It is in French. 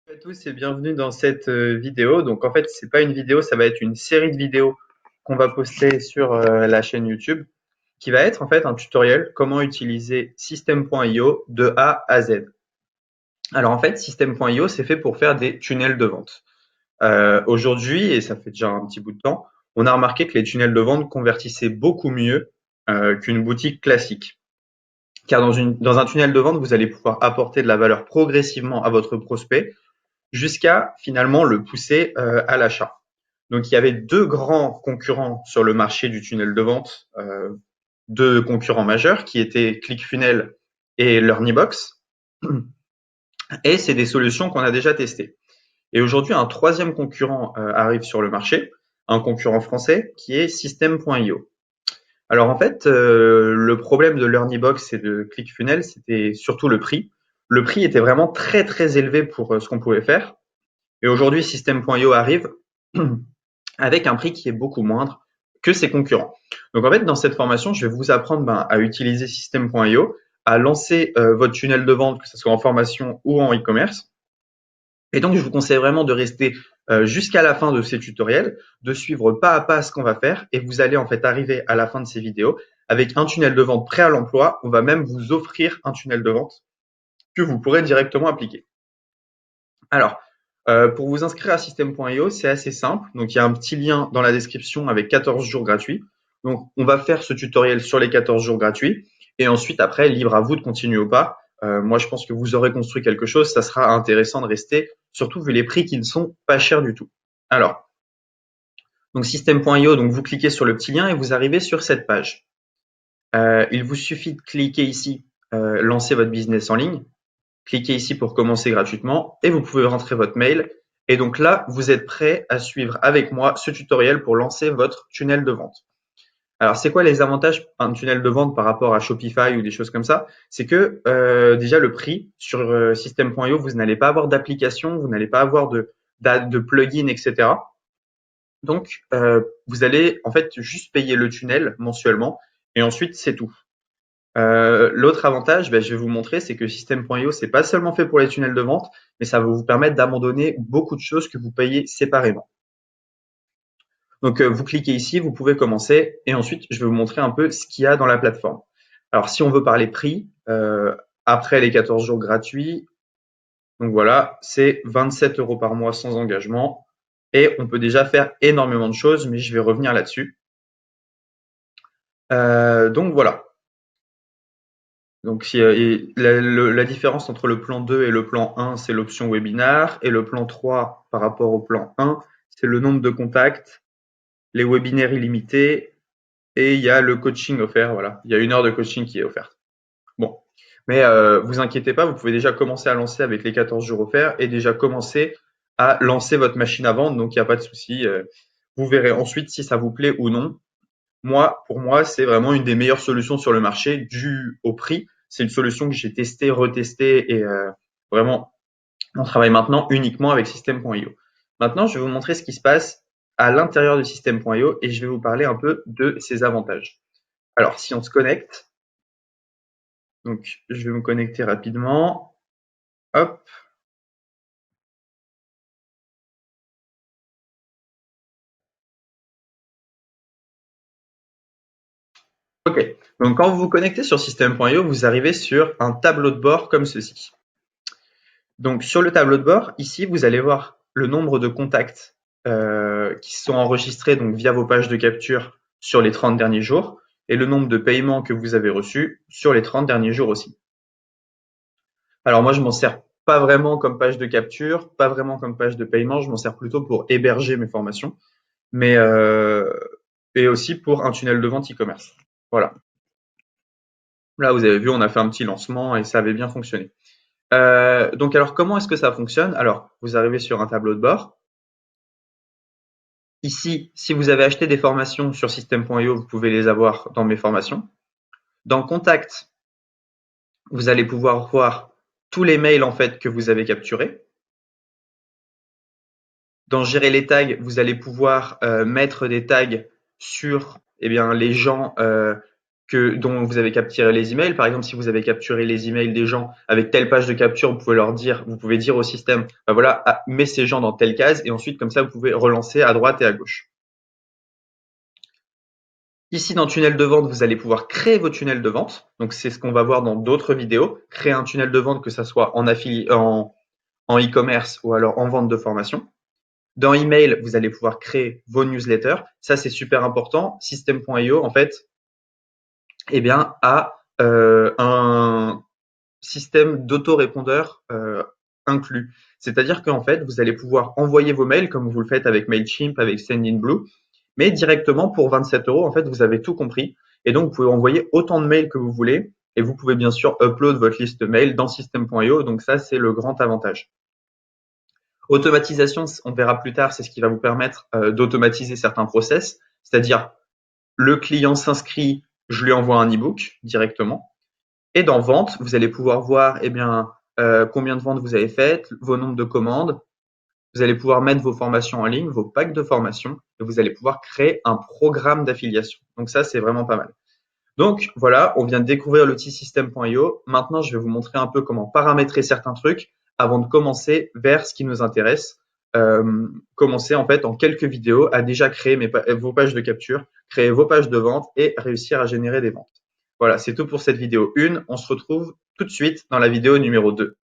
Bonjour à tous et bienvenue dans cette vidéo. Donc en fait, c'est pas une vidéo, ça va être une série de vidéos qu'on va poster sur la chaîne YouTube, qui va être en fait un tutoriel comment utiliser System.io de A à Z. Alors en fait, System.io, c'est fait pour faire des tunnels de vente. Aujourd'hui, et ça fait déjà un petit bout de temps, on a remarqué que les tunnels de vente convertissaient beaucoup mieux qu'une boutique classique. Car dans un tunnel de vente, vous allez pouvoir apporter de la valeur progressivement à votre prospect jusqu'à finalement le pousser à l'achat. Donc il y avait deux grands concurrents sur le marché du tunnel de vente, deux concurrents majeurs qui étaient ClickFunnels et LearnyBox. Et c'est des solutions qu'on a déjà testées. Et aujourd'hui, un troisième concurrent arrive sur le marché, un concurrent français qui est System.io. Alors en fait, le problème de LearnyBox et de ClickFunnels, c'était surtout le prix. Le prix était vraiment très très élevé pour ce qu'on pouvait faire. Et aujourd'hui, System.io arrive avec un prix qui est beaucoup moindre que ses concurrents. Donc en fait, dans cette formation, je vais vous apprendre à utiliser System.io, à lancer votre tunnel de vente, que ce soit en formation ou en e-commerce. Et donc, je vous conseille vraiment de rester jusqu'à la fin de ces tutoriels, de suivre pas à pas ce qu'on va faire, et vous allez en fait arriver à la fin de ces vidéos avec un tunnel de vente prêt à l'emploi. On va même vous offrir un tunnel de vente que vous pourrez directement appliquer. Alors, pour vous inscrire à System.io, c'est assez simple. Donc, il y a un petit lien dans la description avec 14 jours gratuits. Donc, on va faire ce tutoriel sur les 14 jours gratuits. Et ensuite, après, libre à vous de continuer ou pas. Moi, je pense que vous aurez construit quelque chose. Ça sera intéressant de rester, surtout vu les prix qui ne sont pas chers du tout. Alors, donc System.io, donc vous cliquez sur le petit lien et vous arrivez sur cette page. Il vous suffit de cliquer ici, lancer votre business en ligne. Cliquez ici pour commencer gratuitement et vous pouvez rentrer votre mail. Et donc là, vous êtes prêt à suivre avec moi ce tutoriel pour lancer votre tunnel de vente. Alors, c'est quoi les avantages d'un tunnel de vente par rapport à Shopify ou des choses comme ça? C'est que déjà le prix sur System.io, vous n'allez pas avoir d'application, vous n'allez pas avoir de plugin, etc. Donc, vous allez en fait juste payer le tunnel mensuellement et ensuite c'est tout. L'autre avantage, je vais vous montrer, c'est que System.io, c'est pas seulement fait pour les tunnels de vente, mais ça va vous permettre d'abandonner beaucoup de choses que vous payez séparément. Donc, vous cliquez ici, vous pouvez commencer, et ensuite, je vais vous montrer un peu ce qu'il y a dans la plateforme. Alors, si on veut parler prix, après les 14 jours gratuits, donc voilà, c'est 27 € par mois sans engagement, et on peut déjà faire énormément de choses, mais je vais revenir là-dessus. Donc voilà. Donc, la différence entre le plan 2 et le plan 1, c'est l'option webinar. Et le plan 3, par rapport au plan 1, c'est le nombre de contacts, les webinaires illimités et il y a le coaching offert. Voilà, il y a 1 heure de coaching qui est offerte. Bon, mais vous inquiétez pas, vous pouvez déjà commencer à lancer avec les 14 jours offerts et déjà commencer à lancer votre machine à vendre. Donc, il n'y a pas de souci. Vous verrez ensuite si ça vous plaît ou non. Moi, pour moi, c'est vraiment une des meilleures solutions sur le marché dû au prix. C'est une solution que j'ai testée, retestée et vraiment, on travaille maintenant uniquement avec System.io. Maintenant, je vais vous montrer ce qui se passe à l'intérieur de System.io et je vais vous parler un peu de ses avantages. Alors, si on se connecte, donc je vais me connecter rapidement. Hop. OK. Donc, quand vous vous connectez sur System.io, vous arrivez sur un tableau de bord comme ceci. Donc, sur le tableau de bord, ici, vous allez voir le nombre de contacts qui sont enregistrés donc via vos pages de capture sur les 30 derniers jours et le nombre de paiements que vous avez reçus sur les 30 derniers jours aussi. Alors moi, je m'en sers pas vraiment comme page de capture, pas vraiment comme page de paiement, je m'en sers plutôt pour héberger mes formations, mais et aussi pour un tunnel de vente e-commerce. Voilà. Là, vous avez vu, on a fait un petit lancement et ça avait bien fonctionné. Donc alors, comment est-ce que ça fonctionne? Alors, vous arrivez sur un tableau de bord. Ici, si vous avez acheté des formations sur System.io, vous pouvez les avoir dans mes formations. Dans Contact, vous allez pouvoir voir tous les mails en fait que vous avez capturés. Dans Gérer les tags, vous allez pouvoir mettre des tags sur les gens dont vous avez capturé les emails. Par exemple, si vous avez capturé les emails des gens avec telle page de capture, vous pouvez dire au système, bah voilà, mets ces gens dans telle case et ensuite, comme ça, vous pouvez relancer à droite et à gauche. Ici, dans tunnel de vente, vous allez pouvoir créer vos tunnels de vente. Donc, c'est ce qu'on va voir dans d'autres vidéos. Créer un tunnel de vente, que ça soit en e-commerce ou alors en vente de formation. Dans email, vous allez pouvoir créer vos newsletters. Ça, c'est super important. System.io, en fait, eh bien, a un système d'autorépondeur inclus. C'est-à-dire qu'en fait, vous allez pouvoir envoyer vos mails comme vous le faites avec Mailchimp, avec Sendinblue, mais directement pour 27 euros, en fait, vous avez tout compris. Et donc, vous pouvez envoyer autant de mails que vous voulez. Et vous pouvez bien sûr upload votre liste mail dans System.io. Donc ça, c'est le grand avantage. Automatisation, on verra plus tard, c'est ce qui va vous permettre d'automatiser certains process. C'est-à-dire, le client s'inscrit, je lui envoie un e-book directement. Et dans vente, vous allez pouvoir voir eh bien, combien de ventes vous avez faites, vos nombres de commandes. Vous allez pouvoir mettre vos formations en ligne, vos packs de formation, et vous allez pouvoir créer un programme d'affiliation. Donc ça, c'est vraiment pas mal. Donc voilà, on vient de découvrir l'outil System.io. Maintenant, je vais vous montrer un peu comment paramétrer certains trucs avant de commencer vers ce qui nous intéresse. Commencer en fait en quelques vidéos à déjà créer vos pages de capture, créer vos pages de vente et réussir à générer des ventes. Voilà, c'est tout pour cette vidéo 1. On se retrouve tout de suite dans la vidéo numéro 2.